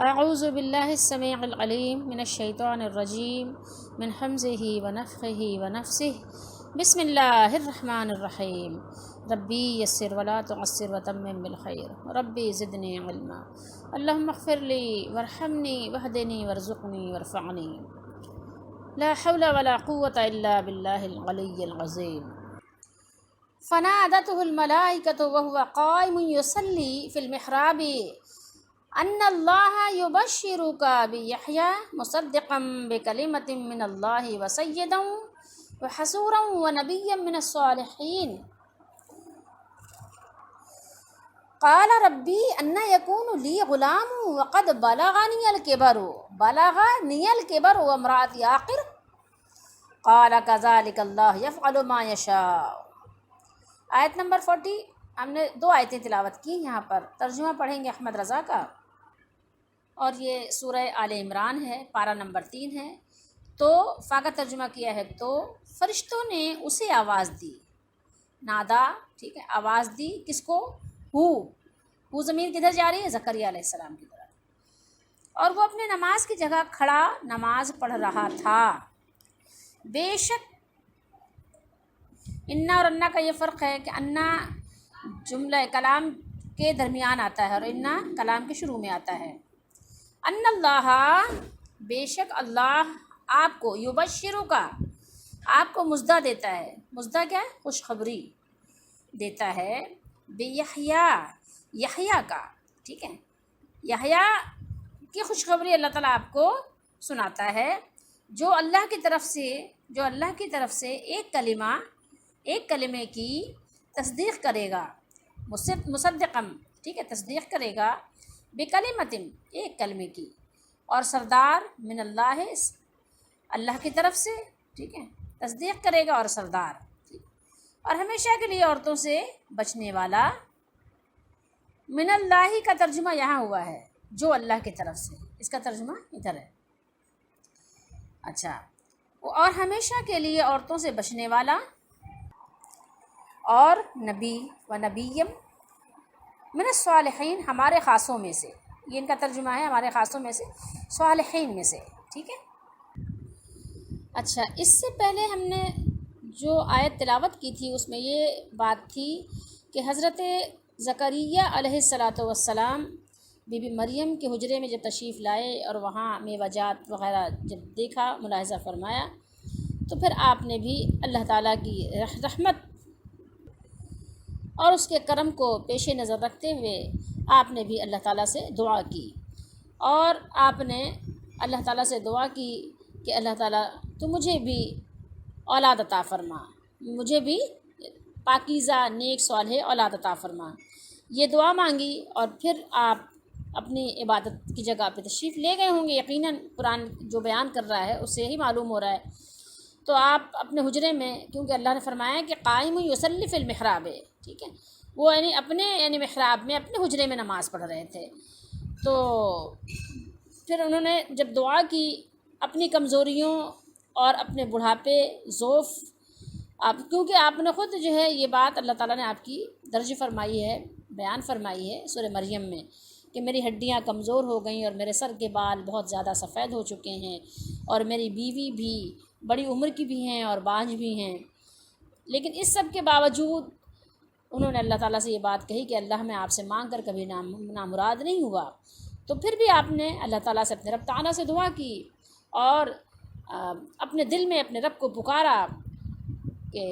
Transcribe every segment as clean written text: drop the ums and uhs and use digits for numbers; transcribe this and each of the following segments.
اعوذ باللہ السمیع العلیم من الشیطان الرجیم من حمزہ ونفخہ ونفسہ بسم اللہ الرحمن الرحیم ربی یسر ولا تعسر وتمم بالخیر ربی زدنی علما اللہم اغفر لی وارحمنی واہدنی وارزقنی وارفعنی لا حول ولا قوة الا باللہ العلی العظیم فنادته الملائکۃ وهو قائم یصلی فی المحراب ان اللہ یبشرک بیحییٰ مصدقا بکلمۃ من اللہ وسیدا وحصورا ونبیا من الصالحین قال ربی انا یکون لی غلام وقد بلغنی الکبر وامرأتی عاقر قال کذلک اللہ یفعل ما یشاء۔ آیت نمبر 40۔ ہم نے 2 آیتیں تلاوت کی، یہاں پر ترجمہ پڑھیں گے احمد رضا کا، اور یہ سورہ آل عمران ہے، پارہ نمبر 3 ہے۔ تو فا کا ترجمہ کیا ہے تو فرشتوں نے اسے آواز دی، نادا، ٹھیک ہے، آواز دی کس کو؟ ہو ضمیر کدھر جا رہی ہے؟ زکریا علیہ السلام کی طرف، اور وہ اپنے نماز کی جگہ کھڑا نماز پڑھ رہا تھا۔ بے شک انا اور انا کا یہ فرق ہے کہ انا جملہ کلام کے درمیان آتا ہے اور انا کلام کے شروع میں آتا ہے۔ ان اللہ، بے شک اللہ آپ کو، یبشرو کا، آپ کو مژدہ دیتا ہے۔ مژدہ کیا ہے؟ خوشخبری دیتا ہے، بیحییٰ، یحییٰ کا، ٹھیک ہے، یحییٰ کی خوشخبری اللہ تعالیٰ آپ کو سناتا ہے، جو اللہ کی طرف سے ایک کلمے کی تصدیق کرے گا، مصدقم، ٹھیک ہے، تصدیق کرے گا، بکلمتن، ایک کلمے کی، اور سردار من اللہ، اللہ کی طرف سے، ٹھیک ہے، تصدیق کرے گا اور سردار، اور ہمیشہ کے لیے عورتوں سے بچنے والا۔ من اللہ کا ترجمہ یہاں ہوا ہے جو اللہ کی طرف سے، اس کا ترجمہ ادھر ہے۔ اچھا، اور ہمیشہ کے لیے عورتوں سے بچنے والا، اور نبی و نبیم من الصالحین، ہمارے خاصوں میں سے، یہ ان کا ترجمہ ہے، ہمارے خاصوں میں سے، صالحین میں سے، ٹھیک ہے۔ اچھا، اس سے پہلے ہم نے جو آیت تلاوت کی تھی اس میں یہ بات تھی کہ حضرت زکریا علیہ السلام بی بی مریم کے حجرے میں جب تشریف لائے اور وہاں میوہ جات وغیرہ جب دیکھا، ملاحظہ فرمایا، تو پھر آپ نے بھی اللہ تعالیٰ کی رحمت اور اس کے کرم کو پیش نظر رکھتے ہوئے آپ نے بھی اللہ تعالیٰ سے دعا کی، اور آپ نے اللہ تعالیٰ سے دعا کی کہ اللہ تعالیٰ تو مجھے بھی اولاد عطا فرما، مجھے بھی پاکیزہ نیک صالح اولاد عطا فرما، یہ دعا مانگی، اور پھر آپ اپنی عبادت کی جگہ پہ تشریف لے گئے ہوں گے، یقیناً قرآن جو بیان کر رہا ہے اس سے ہی معلوم ہو رہا ہے۔ تو آپ اپنے حجرے میں، کیونکہ اللہ نے فرمایا کہ قائم یصلی فی المحراب، ٹھیک ہے، وہ اپنے محراب میں، اپنے حجرے میں نماز پڑھ رہے تھے۔ تو پھر انہوں نے جب دعا کی اپنی کمزوریوں اور اپنے بڑھاپے، ضعف، کیونکہ آپ نے خود جو ہے یہ بات اللہ تعالیٰ نے آپ کی درج فرمائی ہے، بیان فرمائی ہے سورہ مریم میں کہ میری ہڈیاں کمزور ہو گئیں اور میرے سر کے بال بہت زیادہ سفید ہو چکے ہیں، اور میری بیوی بھی بڑی عمر کی بھی ہیں اور بانجھ بھی ہیں، لیکن اس سب کے باوجود انہوں نے اللہ تعالیٰ سے یہ بات کہی کہ اللہ، میں آپ سے مانگ کر کبھی نامراد نہیں ہوا۔ تو پھر بھی آپ نے اللہ تعالیٰ سے، اپنے رب تعالیٰ سے دعا کی، اور اپنے دل میں اپنے رب کو پکارا کہ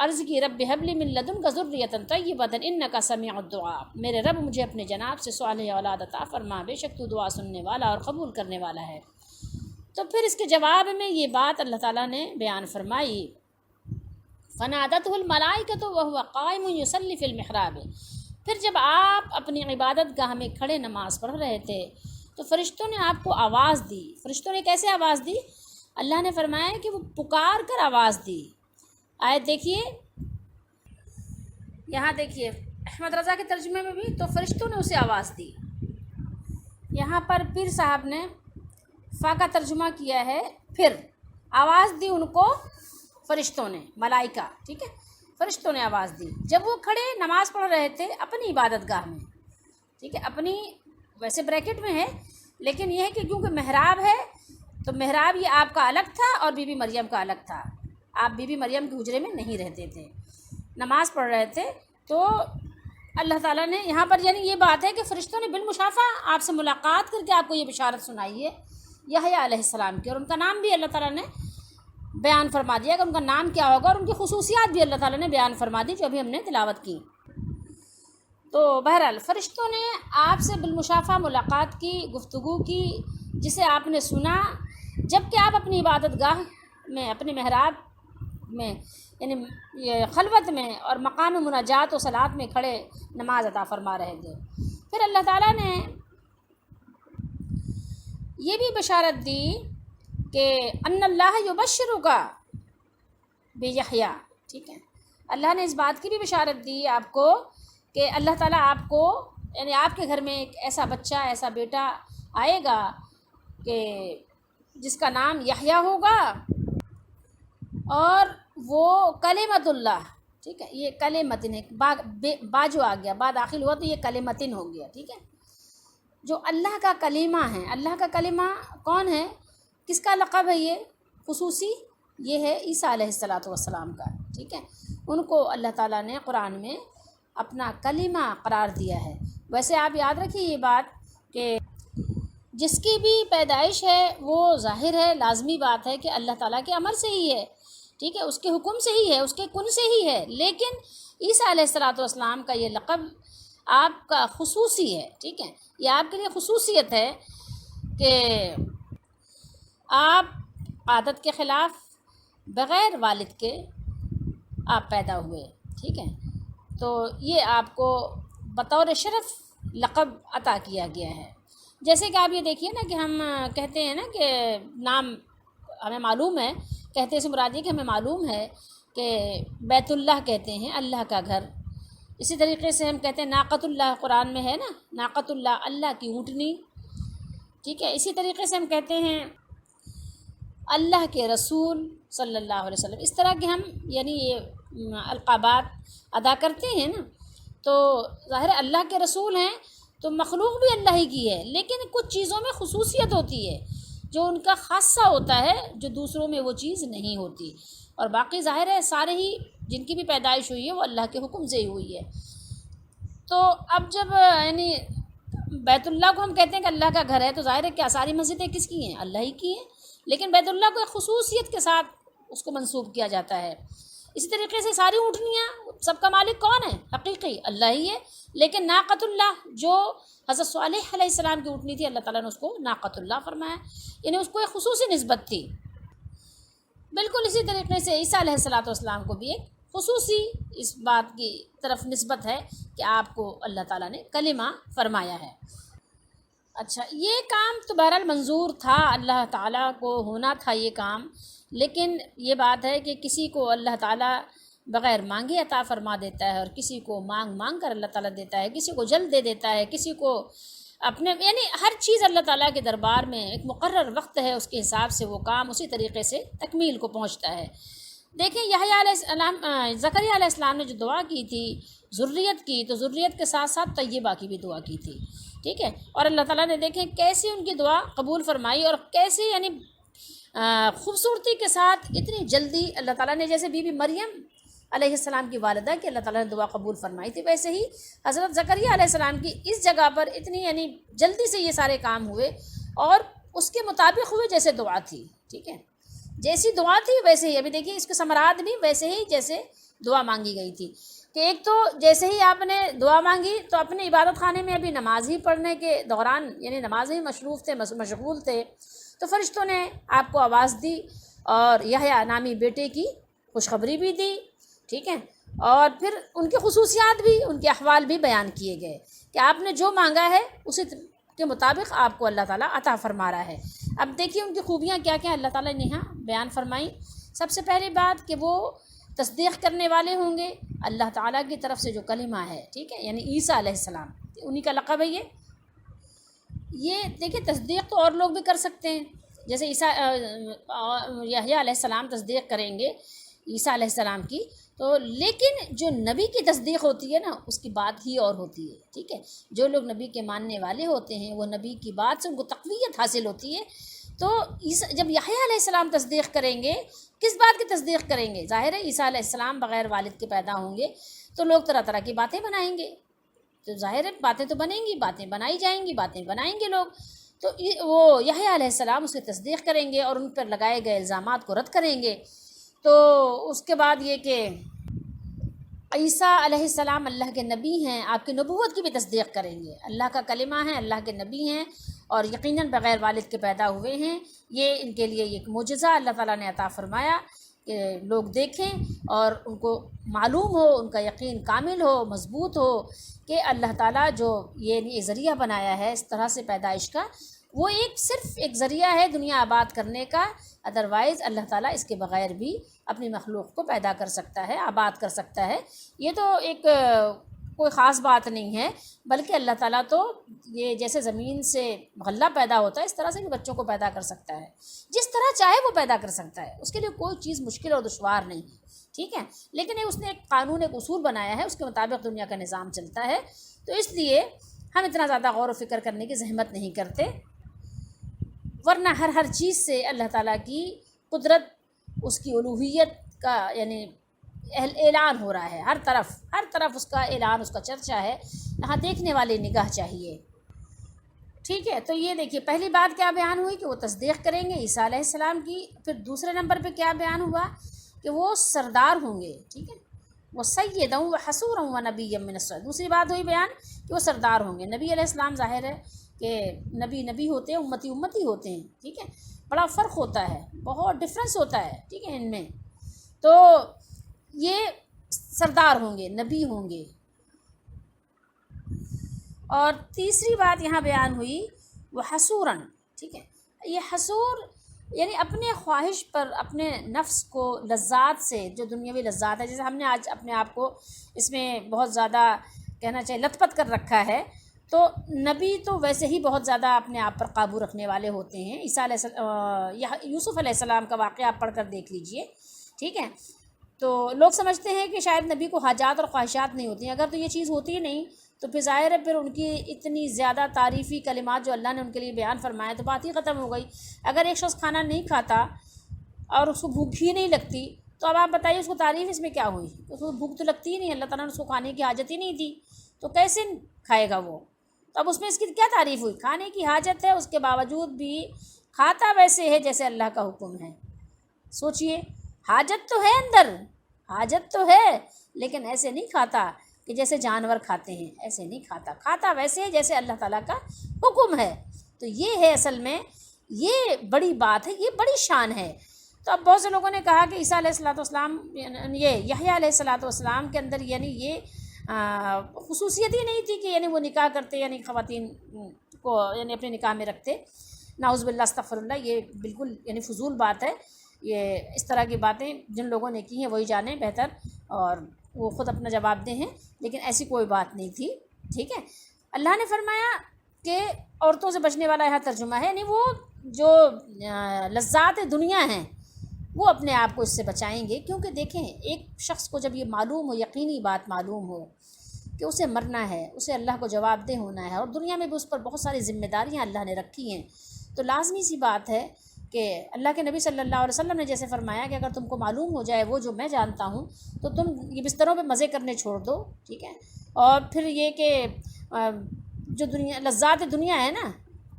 عرض کی، رب هب لی من لدنک ذریۃ طیبۃ انک سمیع الدعاء، میرے رب مجھے اپنے جناب سے صالح اولاد عطا فرما، بے شک تو دعا سننے والا اور قبول کرنے والا ہے۔ تو پھر اس کے جواب میں یہ بات اللہ تعالیٰ نے بیان فرمائی، فنادته الملائکۃ وهو قائم یصلی فی المحراب، پھر جب آپ اپنی عبادت گاہ میں کھڑے نماز پڑھ رہے تھے تو فرشتوں نے آپ کو آواز دی۔ فرشتوں نے کیسے آواز دی؟ اللہ نے فرمایا کہ وہ پکار کر آواز دی۔ آیت دیکھیے، یہاں دیکھیے احمد رضا کے ترجمے میں بھی، تو فرشتوں نے اسے آواز دی۔ یہاں پر پیر صاحب نے فا کا ترجمہ کیا ہے، پھر آواز دی ان کو فرشتوں نے، ملائکہ، ٹھیک ہے، فرشتوں نے آواز دی جب وہ کھڑے نماز پڑھ رہے تھے اپنی عبادت گاہ میں، ٹھیک ہے، اپنی، ویسے بریکٹ میں ہے لیکن یہ ہے کہ کیونکہ محراب ہے تو محراب یہ آپ کا الگ تھا اور بی بی مریم کا الگ تھا. آپ بی بی مریم کے حجرے میں نہیں رہتے تھے، نماز پڑھ رہے تھے. تو اللہ تعالیٰ نے یہاں پر یعنی یہ بات ہے کہ فرشتوں نے بالمشافہ آپ سے ملاقات کر کے آپ کو یہ بشارت سنائی ہے یحییٰ علیہ السلام کی، اور ان کا نام بھی اللہ تعالیٰ نے بیان فرما دیا کہ ان کا نام کیا ہوگا، اور ان کی خصوصیات بھی اللہ تعالیٰ نے بیان فرما دی جو ابھی ہم نے تلاوت کی. تو بہرحال فرشتوں نے آپ سے بالمشافہ ملاقات کی، گفتگو کی، جسے آپ نے سنا جب کہ آپ اپنی عبادت گاہ میں، اپنے محراب میں، یعنی یہ خلوت میں اور مقام مناجات و صلاۃ میں کھڑے نماز ادا فرما رہے تھے. پھر اللہ تعالیٰ نے یہ بھی بشارت دی کہ ان اللہ یبشرک بیحییٰ. ٹھیک ہے، اللہ نے اس بات کی بھی بشارت دی آپ کو کہ اللہ تعالیٰ آپ کو یعنی آپ کے گھر میں ایک ایسا بچہ، ایسا بیٹا آئے گا کہ جس کا نام یحییٰ ہوگا، اور وہ کلمۃ اللہ. ٹھیک ہے، یہ کلمتن ہے، با جو آ گیا، با داخل ہوا تو یہ کلمتن ہو گیا. ٹھیک ہے، جو اللہ کا کلمہ ہے. اللہ کا کلمہ کون ہے؟ کس کا لقب ہے یہ خصوصی؟ یہ ہے عیسیٰ علیہ السلام کا. ٹھیک ہے، ان کو اللہ تعالیٰ نے قرآن میں اپنا کلمہ قرار دیا ہے. ویسے آپ یاد رکھیے یہ بات کہ جس کی بھی پیدائش ہے وہ ظاہر ہے، لازمی بات ہے کہ اللہ تعالیٰ کے امر سے ہی ہے. ٹھیک ہے، اس کے حکم سے ہی ہے، اس کے کن سے ہی ہے. لیکن عیسیٰ علیہ السلام کا یہ لقب آپ کا خصوصی ہے. ٹھیک ہے، یہ آپ کے لیے خصوصیت ہے کہ آپ عادت کے خلاف بغیر والد کے آپ پیدا ہوئے. ٹھیک ہے، تو یہ آپ کو بطور شرف لقب عطا کیا گیا ہے. جیسے کہ آپ یہ دیکھیے نا کہ ہم کہتے ہیں نا کہ نام ہمیں معلوم ہے، کہتے سے مراد یہ کہ ہمیں معلوم ہے کہ بیت اللہ کہتے ہیں اللہ کا گھر. اسی طریقے سے ہم کہتے ہیں ناقۃ اللہ، قرآن میں ہے نا ناقۃ اللہ، اللہ کی اونٹنی. ٹھیک ہے، اسی طریقے سے ہم کہتے ہیں اللہ کے رسول صلی اللہ علیہ وسلم. اس طرح کے ہم یعنی یہ القابات ادا کرتے ہیں نا. تو ظاہر اللہ کے رسول ہیں تو مخلوق بھی اللہ ہی کی ہے، لیکن کچھ چیزوں میں خصوصیت ہوتی ہے جو ان کا خاصہ ہوتا ہے، جو دوسروں میں وہ چیز نہیں ہوتی. اور باقی ظاہر ہے سارے ہی جن کی بھی پیدائش ہوئی ہے وہ اللہ کے حکم سے ہی ہوئی ہے. تو اب جب یعنی بیت اللہ کو ہم کہتے ہیں کہ اللہ کا گھر ہے تو ظاہر ہے کیا ساری مسجدیں کس کی ہیں؟ اللہ ہی کی ہیں. لیکن بیت اللہ کو ایک خصوصیت کے ساتھ اس کو منسوب کیا جاتا ہے. اسی طریقے سے ساری اونٹنیاں سب کا مالک کون ہے؟ حقیقی اللہ ہی ہے. لیکن ناقۃ اللہ جو حضرت صالح علیہ السلام کی اونٹنی تھی، اللہ تعالیٰ نے اس کو ناقۃ اللہ فرمایا، یعنی اس کو ایک خصوصی نسبت تھی. بالکل اسی طریقے سے عیسیٰ علیہ السلام کو بھی ایک خصوصی اس بات کی طرف نسبت ہے کہ آپ کو اللہ تعالیٰ نے کلمہ فرمایا ہے. اچھا، یہ کام تو بہرحال منظور تھا، اللہ تعالیٰ کو ہونا تھا یہ کام. لیکن یہ بات ہے کہ کسی کو اللہ تعالیٰ بغیر مانگے عطا فرما دیتا ہے، اور کسی کو مانگ کر اللہ تعالیٰ دیتا ہے، کسی کو جلد دے دیتا ہے، کسی کو اپنے یعنی ہر چیز اللہ تعالیٰ کے دربار میں ایک مقرر وقت ہے، اس کے حساب سے وہ کام اسی طریقے سے تکمیل کو پہنچتا ہے. دیکھیں یحییٰ علیہ السلام، زکریا علیہ السلام نے جو دعا کی تھی ذریت کی، تو ذریت کے ساتھ ساتھ طیبہ کی بھی دعا کی تھی. ٹھیک ہے، اور اللہ تعالیٰ نے دیکھیں کیسے ان کی دعا قبول فرمائی، اور کیسے یعنی خوبصورتی کے ساتھ اتنی جلدی اللہ تعالیٰ نے، جیسے بی بی مریم علیہ السلام کی والدہ کی اللہ تعالیٰ نے دعا قبول فرمائی تھی، ویسے ہی حضرت زکریا علیہ السلام کی اس جگہ پر اتنی یعنی جلدی سے یہ سارے کام ہوئے، اور اس کے مطابق ہوئے جیسے دعا تھی. ٹھیک ہے، جیسی دعا تھی ویسے ہی. ابھی دیکھیے اس کے ثمرات بھی ویسے ہی جیسے دعا مانگی گئی تھی، کہ ایک تو جیسے ہی آپ نے دعا مانگی تو اپنے عبادت خانے میں ابھی نماز ہی پڑھنے کے دوران یعنی نماز ہی مصروف تھے، مشغول تھے، تو فرشتوں نے آپ کو آواز دی اور یحییٰ نامی بیٹے کی خوشخبری بھی دی. ٹھیک ہے، اور پھر ان کی خصوصیات بھی، ان کے احوال بھی بیان کیے گئے کہ آپ نے جو مانگا ہے اسی کے مطابق آپ کو اللہ تعالیٰ عطا فرما رہا ہے. اب دیکھیے ان کی خوبیاں کیا کیا اللہ تعالیٰ نے یہاں بیان فرمائی. سب سے پہلی بات کہ وہ تصدیق کرنے والے ہوں گے اللہ تعالیٰ کی طرف سے جو کلمہ ہے. ٹھیک ہے، یعنی عیسیٰ علیہ السلام انہی کا لقب ہے. یہ دیکھیں تصدیق تو اور لوگ بھی کر سکتے ہیں، جیسے یحییٰ علیہ السلام تصدیق کریں گے عیسیٰ علیہ السلام کی، تو لیکن جو نبی کی تصدیق ہوتی ہے نا اس کی بات ہی اور ہوتی ہے، ٹھیک ہے. جو لوگ نبی کے ماننے والے ہوتے ہیں وہ نبی کی بات سے ان کو تقویت حاصل ہوتی ہے. تو جب یحییٰ علیہ السلام تصدیق کریں گے، کس بات کی تصدیق کریں گے؟ ظاہر ہے عیسیٰ علیہ السلام بغیر والد کے پیدا ہوں گے تو لوگ طرح طرح کی باتیں بنائیں گے. تو ظاہر ہے باتیں تو بنیں گی، باتیں بنائی جائیں گی، باتیں بنائیں گے لوگ. تو وہ یحییٰ علیہ السلام اس کی تصدیق کریں گے اور ان پر لگائے گئے الزامات کو رد کریں گے. تو اس کے بعد یہ کہ عیسیٰ علیہ السلام اللہ کے نبی ہیں، آپ کی نبوت کی بھی تصدیق کریں گے. اللہ کا کلمہ ہے، اللہ کے نبی ہیں اور یقیناً بغیر والد کے پیدا ہوئے ہیں. یہ ان کے لیے ایک معجزہ اللہ تعالیٰ نے عطا فرمایا کہ لوگ دیکھیں اور ان کو معلوم ہو، ان کا یقین کامل ہو، مضبوط ہو کہ اللہ تعالیٰ جو یہ ذریعہ بنایا ہے اس طرح سے پیدائش کا، وہ صرف ایک ذریعہ ہے دنیا آباد کرنے کا. ادروائز اللہ تعالیٰ اس کے بغیر بھی اپنی مخلوق کو پیدا کر سکتا ہے، آباد کر سکتا ہے. یہ تو ایک کوئی خاص بات نہیں ہے، بلکہ اللہ تعالیٰ تو یہ جیسے زمین سے غلہ پیدا ہوتا ہے اس طرح سے بھی بچوں کو پیدا کر سکتا ہے. جس طرح چاہے وہ پیدا کر سکتا ہے، اس کے لیے کوئی چیز مشکل اور دشوار نہیں، ٹھیک ہے. لیکن اس نے ایک قانون، ایک اصول بنایا ہے، اس کے مطابق دنیا کا نظام چلتا ہے. تو اس لیے ہم اتنا زیادہ غور و فکر کرنے کی زحمت نہیں کرتے، ورنہ ہر چیز سے اللہ تعالیٰ کی قدرت، اس کی الوہیت کا یعنی اعلان ہو رہا ہے. ہر طرف اس کا اعلان، اس کا چرچا ہے. یہاں دیکھنے والے نگاہ چاہیے، ٹھیک ہے. تو یہ دیکھیے پہلی بات کیا بیان ہوئی کہ وہ تصدیق کریں گے عیسیٰ علیہ السلام کی. پھر دوسرے نمبر پہ کیا بیان ہوا کہ وہ سردار ہوں گے، ٹھیک ہے. وہ سیداً و حصوراً و نبیًا من الصالحین. دوسری بات ہوئی بیان کہ وہ سردار ہوں گے. نبی علیہ السلام ظاہر ہے کہ نبی ہوتے ہیں، امتی ہوتے ہیں، ٹھیک ہے. بڑا فرق ہوتا ہے، بہت ڈفرینس ہوتا ہے، ٹھیک ہے ان میں. تو یہ سردار ہوں گے، نبی ہوں گے. اور تیسری بات یہاں بیان ہوئی وہ حصوراً، ٹھیک ہے. یہ حصور یعنی اپنے خواہش پر، اپنے نفس کو لذات سے، جو دنیاوی لذات ہے، جیسے ہم نے آج اپنے آپ کو اس میں بہت زیادہ کہنا چاہیے لت پت کر رکھا ہے. تو نبی تو ویسے ہی بہت زیادہ اپنے آپ پر قابو رکھنے والے ہوتے ہیں. عیسیٰ علیہ یوسف علیہ السلام کا واقعہ آپ پڑھ کر دیکھ لیجئے، ٹھیک ہے. تو لوگ سمجھتے ہیں کہ شاید نبی کو حاجات اور خواہشات نہیں ہوتی ہیں. اگر تو یہ چیز ہوتی ہی نہیں تو پھر ظاہر ہے پھر ان کی اتنی زیادہ تعریفی کلمات جو اللہ نے ان کے لیے بیان فرمایا تو بات ہی ختم ہو گئی. اگر ایک شخص کھانا نہیں کھاتا اور اس کو بھوک ہی نہیں لگتی تو اب آپ بتائیے اس کو تعریف اس میں کیا ہوئی؟ اس کو بھوک تو لگتی ہی نہیں، اللہ تعالیٰ نے اس کو کھانے کی حاجت ہی نہیں دی، تو کیسے کھائے گا وہ؟ تو اب اس میں اس کی کیا تعریف ہوئی؟ کھانے کی حاجت ہے، اس کے باوجود بھی کھاتا ویسے ہے جیسے اللہ کا حکم ہے. سوچئے، حاجت تو ہے اندر، حاجت تو ہے، لیکن ایسے نہیں کھاتا کہ جیسے جانور کھاتے ہیں، ایسے نہیں کھاتا. کھاتا ویسے ہے جیسے اللہ تعالیٰ کا حکم ہے. تو یہ ہے اصل میں، یہ بڑی بات ہے، یہ بڑی شان ہے. تو اب بہت سے لوگوں نے کہا کہ عیسیٰ علیہ السلام، یہ یحییٰ علیہ السلام کے اندر یعنی یہ خصوصیت ہی نہیں تھی کہ یعنی وہ نکاح کرتے، یعنی خواتین کو یعنی اپنے نکاح میں رکھتے. نعوذ باللہ استغفر اللہ، یہ بالکل یعنی فضول بات ہے. یہ اس طرح کی باتیں جن لوگوں نے کی ہیں وہی جانیں بہتر، اور وہ خود اپنا جواب دیں ہیں، لیکن ایسی کوئی بات نہیں تھی، ٹھیک ہے. اللہ نے فرمایا کہ عورتوں سے بچنے والا یہاں ترجمہ ہے، یعنی وہ جو لذات دنیا ہیں وہ اپنے آپ کو اس سے بچائیں گے. کیونکہ دیکھیں ایک شخص کو جب یہ معلوم ہو، یقینی بات معلوم ہو کہ اسے مرنا ہے، اسے اللہ کو جواب دہ ہونا ہے، اور دنیا میں بھی اس پر بہت ساری ذمہ داریاں اللہ نے رکھی ہیں، تو لازمی سی بات ہے کہ اللہ کے نبی صلی اللہ علیہ وسلم نے جیسے فرمایا کہ اگر تم کو معلوم ہو جائے وہ جو میں جانتا ہوں تو تم یہ بستروں پہ مزے کرنے چھوڑ دو، ٹھیک ہے. اور پھر یہ کہ جو دنیا لذات دنیا ہے نا،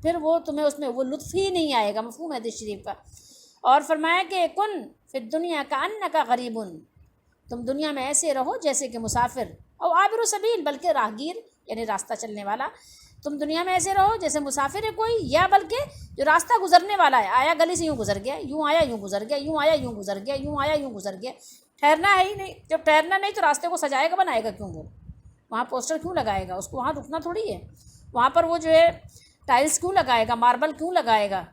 پھر وہ تمہیں اس میں وہ لطف ہی نہیں آئے گا. مفہوم ہے حدیث شریف کا. اور فرمایا کہ کن فی الدنیا کأنک غریب، تم دنیا میں ایسے رہو جیسے کہ مسافر، اور عابر السبیل، بلکہ راہگیر یعنی راستہ چلنے والا. تم دنیا میں ایسے رہو جیسے مسافر ہے کوئی، یا بلکہ جو راستہ گزرنے والا ہے، آیا گلی سے یوں گزر گیا، یوں آیا یوں گزر گیا، یوں آیا یوں گزر گیا، یوں آیا یوں گزر گیا. ٹھہرنا ہے ہی نہیں. جب ٹھہرنا نہیں تو راستے کو سجائے گا، بنائے گا کیوں؟ وہ وہاں پوسٹر کیوں لگائے گا؟ اس کو وہاں رکنا تھوڑی ہے. وہاں پر وہ جو ہے ٹائلز کیوں لگائے گا، ماربل کیوں لگائے گا،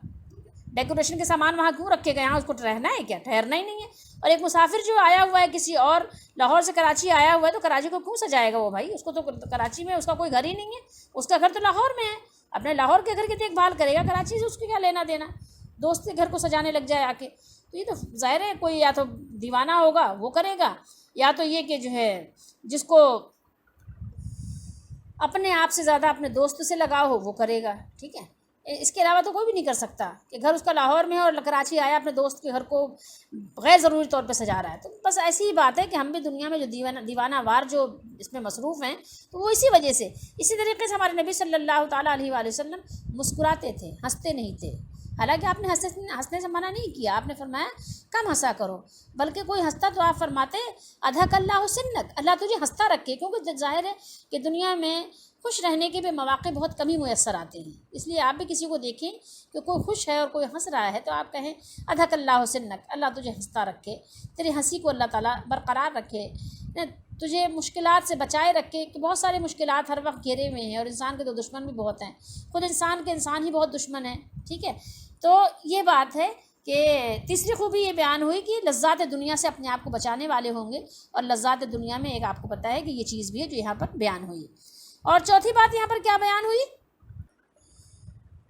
ڈیکوریشن کے سامان وہاں کیوں رکھے گا؟ یہاں اس کو رہنا ہے کیا؟ ٹھہرنا ہی نہیں ہے. اور ایک مسافر جو آیا ہوا ہے کسی اور لاہور سے کراچی آیا ہوا ہے، تو کراچی کو کیوں سجائے گا وہ بھائی؟ اس کو تو کراچی میں اس کا کوئی گھر ہی نہیں ہے، اس کا گھر تو لاہور میں ہے. اپنے لاہور کے گھر کی دیکھ بھال کرے گا، کراچی سے اس کو کیا لینا دینا؟ دوست کے گھر کو سجانے لگ جائے آ کے، تو یہ تو ظاہر ہے کوئی یا تو دیوانہ ہوگا وہ کرے گا، یا تو یہ کہ جو ہے جس کو اپنے آپ سے زیادہ اپنے دوست سے لگاؤ ہو وہ کرے گا، ٹھیک ہے، اس کے علاوہ تو کوئی بھی نہیں کر سکتا کہ گھر اس کا لاہور میں ہے اور کراچی آیا اپنے دوست کے گھر کو غیر ضروری طور پہ سجا رہا ہے۔ تو بس ایسی ہی بات ہے کہ ہم بھی دنیا میں جو دیوانہ وار جو اس میں مصروف ہیں تو وہ اسی وجہ سے، اسی طریقے سے ہمارے نبی صلی اللہ تعالیٰ علیہ وآلہ وسلم مسکراتے تھے، ہنستے نہیں تھے۔ حالانکہ آپ نے ہنسنے سے منع نہیں کیا، آپ نے فرمایا کم ہنسا کرو، بلکہ کوئی ہنستا تو آپ فرماتے اضحک اللہ سنک، اللہ تجھے ہنستا رکھے، کیونکہ ظاہر ہے کہ دنیا میں خوش رہنے کے بھی مواقع بہت کم ہی میسر آتے ہیں۔ اس لیے آپ بھی کسی کو دیکھیں کہ کوئی خوش ہے اور کوئی ہنس رہا ہے تو آپ کہیں اضحک اللہ سنک، اللہ تجھے ہنستا رکھے، تیری ہنسی کو اللہ تعالیٰ برقرار رکھے، تجھے مشکلات سے بچائے رکھے، کہ بہت سارے مشکلات ہر وقت گھیرے ہوئے ہیں اور انسان کے تو دشمن بھی بہت ہیں، خود انسان کے انسان ہی بہت دشمن ہے، ٹھیک ہے۔ تو یہ بات ہے کہ تیسری خوبی یہ بیان ہوئی کہ لذات دنیا سے اپنے آپ کو بچانے والے ہوں گے، اور لذات دنیا میں ایک آپ کو پتہ ہے کہ یہ چیز بھی ہے جو یہاں پر بیان ہوئی۔ اور چوتھی بات یہاں پر کیا بیان ہوئی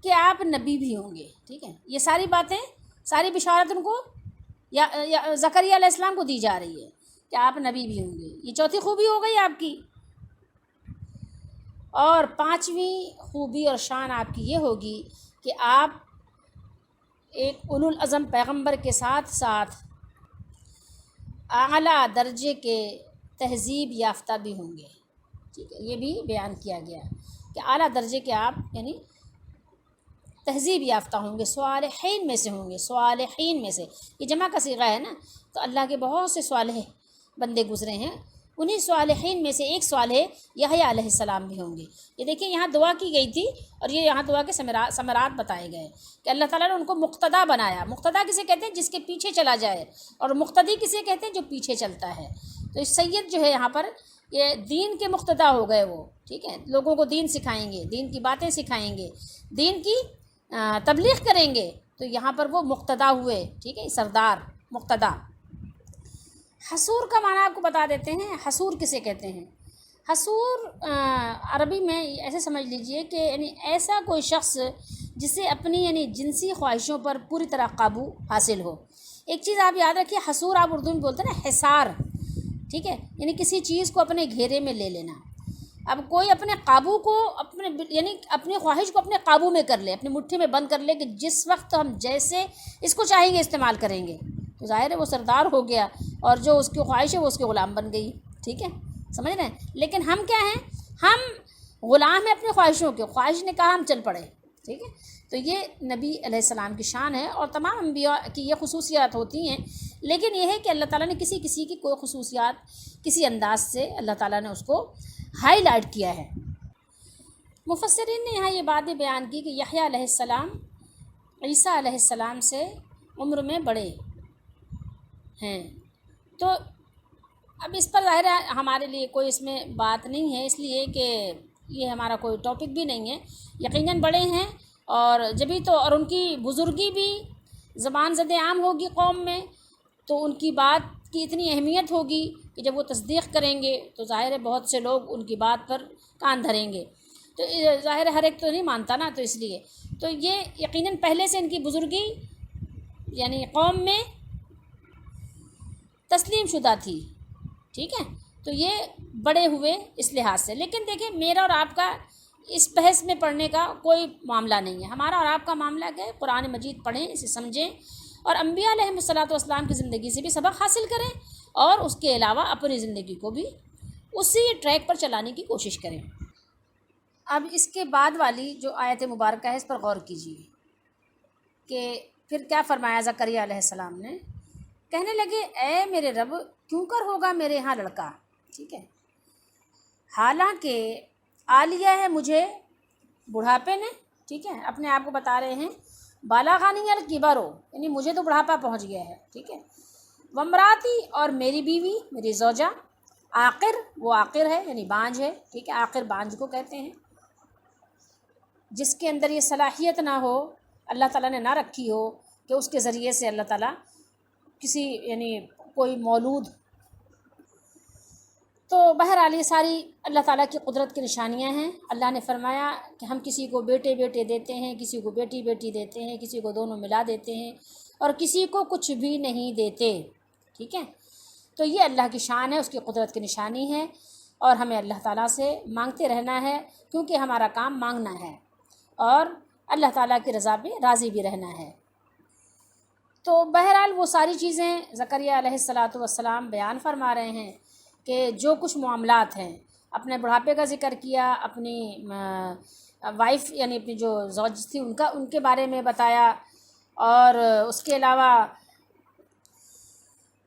کہ آپ نبی بھی ہوں گے، ٹھیک ہے، یہ ساری باتیں، ساری بشارت ان کو یا زکریا علیہ السلام کو دی جا رہی ہے کہ آپ نبی بھی ہوں گے، یہ چوتھی خوبی ہو گئی آپ کی۔ اور پانچویں خوبی اور شان آپ کی یہ ہوگی کہ آپ ایک اولو العزم پیغمبر کے ساتھ ساتھ اعلیٰ درجے کے تہذیب یافتہ بھی ہوں گے، ٹھیک ہے، یہ بھی بیان کیا گیا کہ اعلیٰ درجے کے آپ یعنی تہذیب یافتہ ہوں گے، صالحین میں سے ہوں گے، صالحین میں سے، یہ جمع کا صیغہ ہے نا، تو اللہ کے بہت سے صالح بندے گزرے ہیں، انہی صالحین میں سے ایک صالح یحییٰ علیہ السلام بھی ہوں گے۔ یہ دیکھیں یہاں دعا کی گئی تھی اور یہ یہاں دعا کے ثمرات بتائے گئے کہ اللہ تعالیٰ نے ان کو مقتدا بنایا۔ مقتدا کسے کہتے ہیں؟ جس کے پیچھے چلا جائے، اور مقتدی کسے کہتے ہیں؟ جو پیچھے چلتا ہے۔ تو سید جو ہے یہاں پر یہ دین کے مقتدا ہو گئے وہ، ٹھیک ہے، لوگوں کو دین سکھائیں گے، دین کی باتیں سکھائیں گے، دین کی تبلیغ کریں گے، تو یہاں پر وہ مقتدا ہوئے، ٹھیک ہے، سردار مقتدا۔ حصور کا معنی آپ کو بتا دیتے ہیں، حصور کسے کہتے ہیں؟ حصور عربی میں ایسے سمجھ لیجئے کہ یعنی ایسا کوئی شخص جسے اپنی یعنی جنسی خواہشوں پر پوری طرح قابو حاصل ہو۔ ایک چیز آپ یاد رکھیے، حصور آپ اردو میں بولتے ہیں نا، حصار، ٹھیک ہے، یعنی کسی چیز کو اپنے گھیرے میں لے لینا۔ اب کوئی اپنے قابو کو یعنی اپنی خواہش کو اپنے قابو میں کر لے، اپنی مٹھی میں بند کر لے کہ جس وقت ہم جیسے اس کو چاہیں گے استعمال کریں گے، تو ظاہر ہے وہ سردار ہو گیا، اور جو اس کی خواہش ہے وہ اس کے غلام بن گئی، ٹھیک ہے، سمجھ رہے ہیں؟ لیکن ہم کیا ہیں؟ ہم غلام ہیں اپنی خواہشوں کے، خواہش نے کہا ہم چل پڑے، ٹھیک ہے۔ تو یہ نبی علیہ السلام کی شان ہے، اور تمام انبیاء کی یہ خصوصیات ہوتی ہیں، لیکن یہ ہے کہ اللہ تعالیٰ نے کسی کی کوئی خصوصیات کسی انداز سے اللہ تعالیٰ نے اس کو ہائی لائٹ کیا ہے۔ مفسرین نے یہاں یہ باتیں بیان کی کہ یحییٰ علیہ السلام عیسیٰ علیہ السلام سے عمر میں بڑے ہیں، تو اب اس پر ظاہر ہے ہمارے لیے کوئی اس میں بات نہیں ہے، اس لیے کہ یہ ہمارا کوئی ٹاپک بھی نہیں ہے، یقیناً بڑے ہیں، اور جبھی تو اور ان کی بزرگی بھی زبان زد عام ہوگی قوم میں، تو ان کی بات کی اتنی اہمیت ہوگی کہ جب وہ تصدیق کریں گے تو ظاہر ہے بہت سے لوگ ان کی بات پر کان دھریں گے، تو ظاہر ہے ہر ایک تو نہیں مانتا نا، تو اس لیے تو یہ یقیناً پہلے سے ان کی بزرگی یعنی قوم میں تسلیم شدہ تھی، ٹھیک ہے، تو یہ بڑے ہوئے اس لحاظ سے۔ لیکن دیکھیں میرا اور آپ کا اس بحث میں پڑھنے کا کوئی معاملہ نہیں ہے، ہمارا اور آپ کا معاملہ کہ قرآن مجید پڑھیں، اسے سمجھیں، اور انبیاء علیہ الصلوۃ والسلام کی زندگی سے بھی سبق حاصل کریں، اور اس کے علاوہ اپنی زندگی کو بھی اسی ٹریک پر چلانے کی کوشش کریں۔ اب اس کے بعد والی جو آیت مبارکہ ہے اس پر غور کیجیے کہ پھر کیا فرمایا زکریا علیہ السلام نے، کہنے لگے اے میرے رب کیوں کر ہوگا میرے ہاں لڑکا، ٹھیک ہے، حالانکہ عالیہ ہے مجھے بڑھاپے نے، ٹھیک ہے، اپنے آپ کو بتا رہے ہیں بالاغانی الکبر ہو، یعنی مجھے تو بڑھاپا پہنچ گیا ہے، ٹھیک ہے، وامراتی اور میری بیوی میری زوجہ عاقر، وہ عاقر ہے یعنی بانجھ ہے، ٹھیک ہے، عاقر بانجھ کو کہتے ہیں، جس کے اندر یہ صلاحیت نہ ہو، اللہ تعالیٰ نے نہ رکھی ہو کہ اس کے ذریعے سے اللہ تعالیٰ کسی یعنی کوئی مولود، تو بہرحال یہ ساری اللہ تعالیٰ کی قدرت کی نشانیاں ہیں۔ اللہ نے فرمایا کہ ہم کسی کو بیٹے بیٹے دیتے ہیں، کسی کو بیٹی بیٹی دیتے ہیں، کسی کو دونوں ملا دیتے ہیں، اور کسی کو کچھ بھی نہیں دیتے، ٹھیک ہے۔ تو یہ اللہ کی شان ہے، اس کی قدرت کی نشانی ہے، اور ہمیں اللہ تعالیٰ سے مانگتے رہنا ہے، کیونکہ ہمارا کام مانگنا ہے اور اللہ تعالیٰ کی رضا پہ راضی بھی رہنا ہے۔ تو بہرحال وہ ساری چیزیں زکریا علیہ السلام بیان فرما رہے ہیں کہ جو کچھ معاملات ہیں، اپنے بڑھاپے کا ذکر کیا، اپنی وائف یعنی اپنی جو زوج تھی ان کے بارے میں بتایا، اور اس کے علاوہ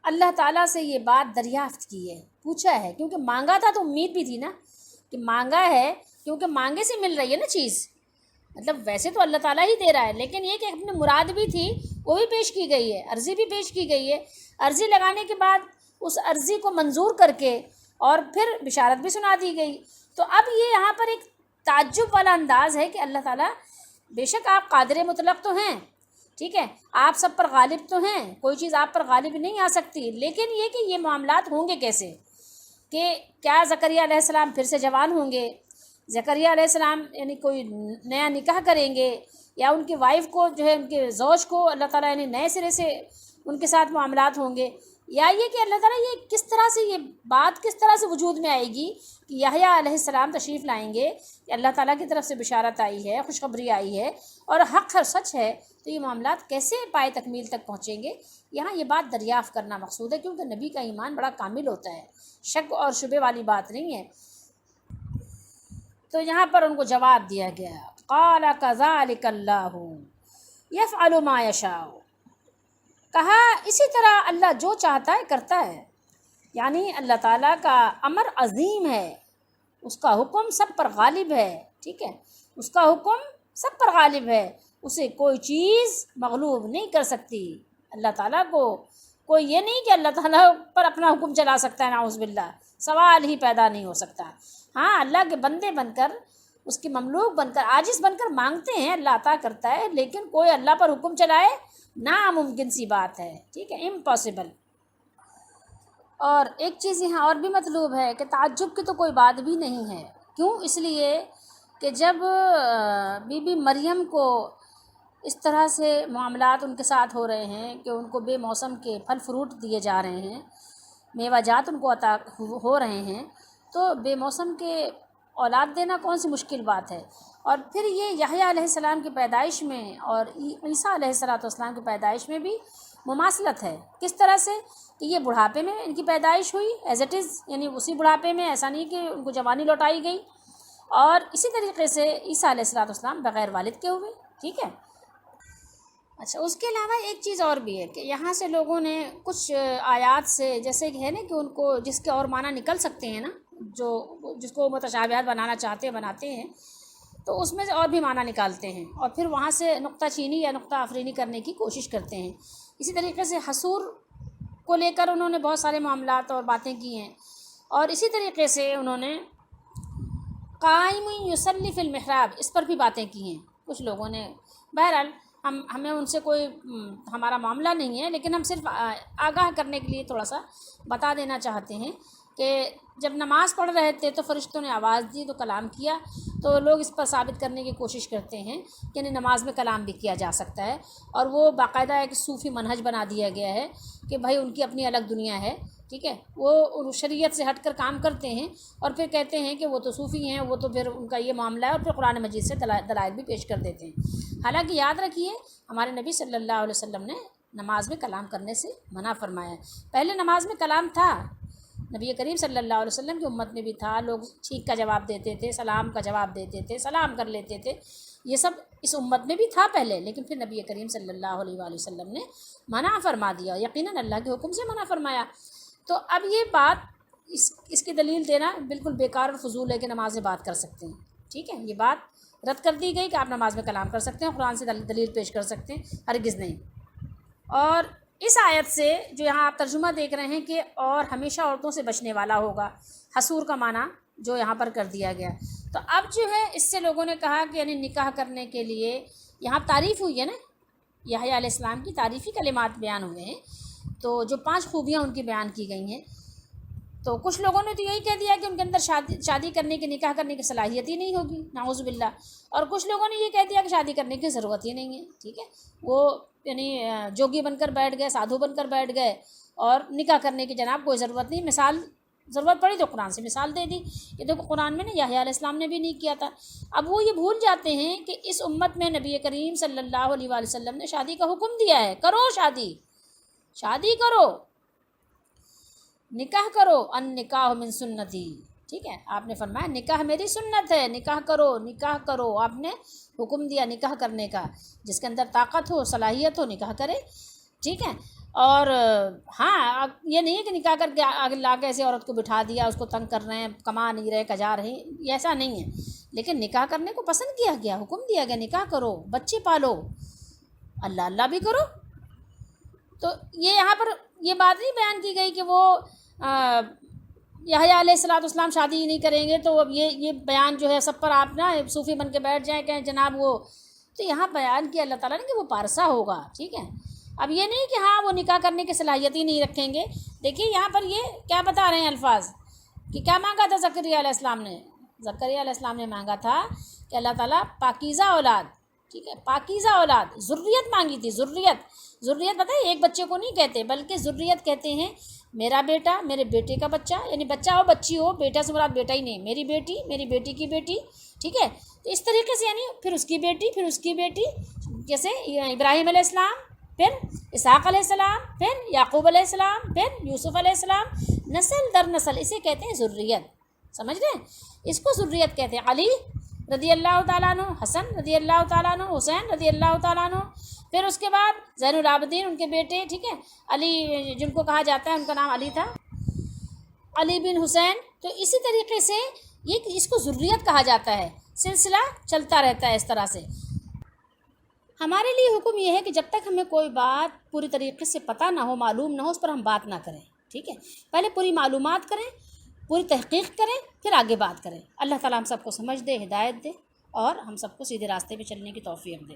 اللہ تعالیٰ سے یہ بات دریافت کی ہے، پوچھا ہے، کیونکہ مانگا تھا تو امید بھی تھی نا کہ مانگا ہے، کیونکہ مانگے سے مل رہی ہے نا چیز، مطلب ویسے تو اللہ تعالیٰ ہی دے رہا ہے، لیکن یہ کہ اپنی مراد بھی تھی وہ بھی پیش کی گئی ہے، عرضی بھی پیش کی گئی ہے، عرضی لگانے کے بعد اس عرضی کو منظور کر کے اور پھر بشارت بھی سنا دی گئی۔ تو اب یہ یہاں پر ایک تعجب والا انداز ہے کہ اللہ تعالیٰ بے شک آپ قادر مطلق تو ہیں، ٹھیک ہے، آپ سب پر غالب تو ہیں، کوئی چیز آپ پر غالب نہیں آ سکتی، لیکن یہ کہ یہ معاملات ہوں گے کیسے، کہ کیا زکریا علیہ السلام پھر سے جوان ہوں گے، زکریا علیہ السلام یعنی کوئی نیا نکاح کریں گے، یا ان کی وائف کو جو ہے ان کے زوج کو اللہ تعالیٰ یعنی نئے سرے سے ان کے ساتھ معاملات ہوں گے، یا یہ کہ اللہ تعالیٰ یہ کس طرح سے یہ بات کس طرح سے وجود میں آئے گی کہ یحییٰ علیہ السلام تشریف لائیں گے کہ اللہ تعالیٰ کی طرف سے بشارت آئی ہے، خوشخبری آئی ہے اور حق ہے، سچ ہے، تو یہ معاملات کیسے پائے تکمیل تک پہنچیں گے؟ یہاں یہ بات دریافت کرنا مقصود ہے، کیونکہ نبی کا ایمان بڑا کامل ہوتا ہے، شک اور شبے والی بات نہیں ہے۔ تو یہاں پر ان کو جواب دیا گیا، قال کذالک اللہ یفعل ما یشاء، کہا اسی طرح اللہ جو چاہتا ہے کرتا ہے، یعنی اللہ تعالیٰ کا امر عظیم ہے، اس کا حکم سب پر غالب ہے، ٹھیک ہے، اس کا حکم سب پر غالب ہے، اسے کوئی چیز مغلوب نہیں کر سکتی۔ اللہ تعالیٰ کو کوئی یہ نہیں کہ اللہ تعالیٰ پر اپنا حکم چلا سکتا ہے، نعوذ باللہ، سوال ہی پیدا نہیں ہو سکتا۔ ہاں، اللہ کے بندے بن کر، اس کے مملوک بن کر، عاجز بن کر مانگتے ہیں، اللہ عطا کرتا ہے، لیکن کوئی اللہ پر حکم چلائے ناممکن سی بات ہے، ٹھیک ہے، امپاسبل۔ اور ایک چیز یہاں اور بھی مطلوب ہے کہ تعجب کی تو کوئی بات بھی نہیں ہے، کیوں؟ اس لیے کہ جب بی بی مریم کو اس طرح سے معاملات ان کے ساتھ ہو رہے ہیں کہ ان کو بے موسم کے پھل فروٹ دیے جا رہے ہیں، میوہ جات ان کو عطا ہو رہے ہیں، تو بے موسم کے اولاد دینا کون سی مشکل بات ہے؟ اور پھر یہ یحییٰ علیہ السلام کی پیدائش میں اور عیسیٰ علیہ السلام کی پیدائش میں بھی مماثلت ہے، کس طرح سے کہ یہ بڑھاپے میں ان کی پیدائش ہوئی ایز اٹ از، یعنی اسی بڑھاپے میں، ایسا نہیں کہ ان کو جوانی لوٹائی گئی، اور اسی طریقے سے عیسیٰ علیہ السلام بغیر والد کے ہوئے، ٹھیک ہے۔ اچھا، اس کے علاوہ ایک چیز اور بھی ہے کہ یہاں سے لوگوں نے کچھ آیات سے، جیسے کہ ہے نا کہ ان کو جس کے اور معنی نکل سکتے ہیں نا، جس کو متشابہات بنانا چاہتے ہیں بناتے ہیں، تو اس میں سے اور بھی معنی نکالتے ہیں اور پھر وہاں سے نقطہ چینی یا نقطہ آفرینی کرنے کی کوشش کرتے ہیں۔ اسی طریقے سے حصور کو لے کر انہوں نے بہت سارے معاملات اور باتیں کی ہیں، اور اسی طریقے سے انہوں نے قائم یصلی فی المحراب، اس پر بھی باتیں کی ہیں کچھ لوگوں نے۔ بہرحال ہمیں ان سے کوئی ہمارا معاملہ نہیں ہے، لیکن ہم صرف آگاہ کرنے کے لیے تھوڑا سا بتا دینا چاہتے ہیں کہ جب نماز پڑھ رہے تھے تو فرشتوں نے آواز دی تو کلام کیا، تو لوگ اس پر ثابت کرنے کی کوشش کرتے ہیں کہ نماز میں کلام بھی کیا جا سکتا ہے، اور وہ باقاعدہ ایک صوفی منہج بنا دیا گیا ہے کہ بھائی ان کی اپنی الگ دنیا ہے، ٹھیک ہے، وہ شریعت سے ہٹ کر کام کرتے ہیں اور پھر کہتے ہیں کہ وہ تو صوفی ہیں، وہ تو پھر ان کا یہ معاملہ ہے، اور پھر قرآن مجید سے دلائل بھی پیش کر دیتے ہیں۔ حالانکہ یاد رکھیے ہمارے نبی صلی اللہ علیہ وسلم نے نماز میں کلام کرنے سے منع فرمایا ہے۔ پہلے نماز میں کلام تھا، نبی کریم صلی اللہ علیہ وسلم کی امت میں بھی تھا، لوگ ٹھیک کا جواب دیتے تھے، سلام کا جواب دیتے تھے، سلام کر لیتے تھے، یہ سب اس امت میں بھی تھا پہلے، لیکن پھر نبی کریم صلی اللہ علیہ وآلہ وسلم نے منع فرما دیا، یقیناً اللہ کے حکم سے منع فرمایا۔ تو اب یہ بات اس کی دلیل دینا بالکل بیکار اور فضول ہے کہ نماز میں بات کر سکتے ہیں، ٹھیک ہے، یہ بات رد کر دی گئی کہ آپ نماز میں کلام کر سکتے ہیں، قرآن سے دلیل پیش کر سکتے ہیں، ہرگز نہیں۔ اور اس آیت سے جو یہاں آپ ترجمہ دیکھ رہے ہیں کہ اور ہمیشہ عورتوں سے بچنے والا ہوگا، حصور کا معنی جو یہاں پر کر دیا گیا، تو اب جو ہے اس سے لوگوں نے کہا کہ یعنی نکاح کرنے کے لیے یہاں تعریف ہوئی ہے نا، یحییٰ علیہ السلام کی تعریفی کلمات بیان ہوئے ہیں، تو جو 5 خوبیاں ان کی بیان کی گئی ہیں، تو کچھ لوگوں نے تو یہی کہہ دیا کہ ان کے اندر شادی کرنے کی، نکاح کرنے کی صلاحیت ہی نہیں ہوگی، نعوذ باللہ، اور کچھ لوگوں نے یہ کہہ دیا کہ شادی کرنے کی ضرورت ہی نہیں ہے، ٹھیک ہے، وہ یعنی جوگی بن کر بیٹھ گئے، سادھو بن کر بیٹھ گئے، اور نکاح کرنے کی جناب کوئی ضرورت نہیں، مثال ضرورت پڑی تو قرآن سے مثال دے دی، یہ دیکھو قرآن میں نا یحییٰ علیہ السلام نے بھی نہیں کیا تھا۔ اب وہ یہ بھول جاتے ہیں کہ اس امت میں نبی کریم صلی اللہ علیہ وآلہ وسلم نے شادی کا حکم دیا ہے، کرو شادی کرو، نکاح کرو، ان نکاح من سنتی، ٹھیک ہے، آپ نے فرمایا نکاح میری سنت ہے، نکاح کرو، آپ نے حکم دیا نکاح کرنے کا، جس کے اندر طاقت ہو، صلاحیت ہو، نکاح کرے، ٹھیک ہے۔ اور ہاں یہ نہیں ہے کہ نکاح کر کے آگے لا کے ایسے عورت کو بٹھا دیا، اس کو تنگ کر رہے ہیں، کما نہیں رہے، کجا رہے ہیں، یہ ایسا نہیں ہے، لیکن نکاح کرنے کو پسند کیا گیا، حکم دیا گیا نکاح کرو، بچے پالو، اللہ بھی کرو۔ تو یہ یہاں پر یہ بات نہیں بیان کی گئی کہ وہ یحییٰ علیہ السلام شادی ہی نہیں کریں گے، تو اب یہ بیان جو ہے سب پر آپ نا صوفی بن کے بیٹھ جائیں کہ جناب وہ، تو یہاں بیان کیا اللہ تعالیٰ نے کہ وہ پارسا ہوگا، ٹھیک ہے۔ اب یہ نہیں کہ ہاں وہ نکاح کرنے کی صلاحیت ہی نہیں رکھیں گے، دیکھیے یہاں پر یہ کیا بتا رہے ہیں الفاظ کہ کیا مانگا تھا زکریا علیہ السلام نے، زکریا علیہ السلام نے مانگا تھا کہ اللہ تعالیٰ پاکیزہ اولاد، ٹھیک ہے، پاکیزہ اولاد، ذریت مانگی تھی، ذریت پتہ ہے ایک بچے کو نہیں کہتے بلکہ ذریت کہتے ہیں، میرا بیٹا، میرے بیٹے کا بچہ، یعنی بچہ ہو بچی ہو، بیٹا سے مراد بیٹا ہی نہیں، میری بیٹی، میری بیٹی کی بیٹی، ٹھیک ہے، تو اس طریقے سے یعنی پھر اس کی بیٹی، پھر اس کی بیٹی، جیسے ابراہیم علیہ السلام، پھر اسحاق علیہ السلام، پھر یعقوب علیہ السلام، پھر یوسف علیہ السلام، نسل در نسل، اسے کہتے ہیں ذریت، سمجھ رہے ہیں، اس کو ذریت کہتے ہیں۔ علی رضی اللہ تعالیٰ عنہ، حسن رضی اللہ تعالیٰ عنہ، حسین رضی اللہ تعالیٰ عنہ، پھر اس کے بعد زین العابدین ان کے بیٹے، ٹھیک ہے، علی جن کو کہا جاتا ہے ان کا نام علی تھا، علی بن حسین، تو اسی طریقے سے یہ اس کو ذریت کہا جاتا ہے، سلسلہ چلتا رہتا ہے اس طرح سے۔ ہمارے لیے حکم یہ ہے کہ جب تک ہمیں کوئی بات پوری طریقے سے پتہ نہ ہو، معلوم نہ ہو، اس پر ہم بات نہ کریں، ٹھیک ہے، پہلے پوری معلومات کریں، پوری تحقیق کریں، پھر آگے بات کریں۔ اللہ تعالیٰ ہم سب کو سمجھ دے، ہدایت دے، اور ہم سب کو سیدھے راستے پہ چلنے کی توفیق دے۔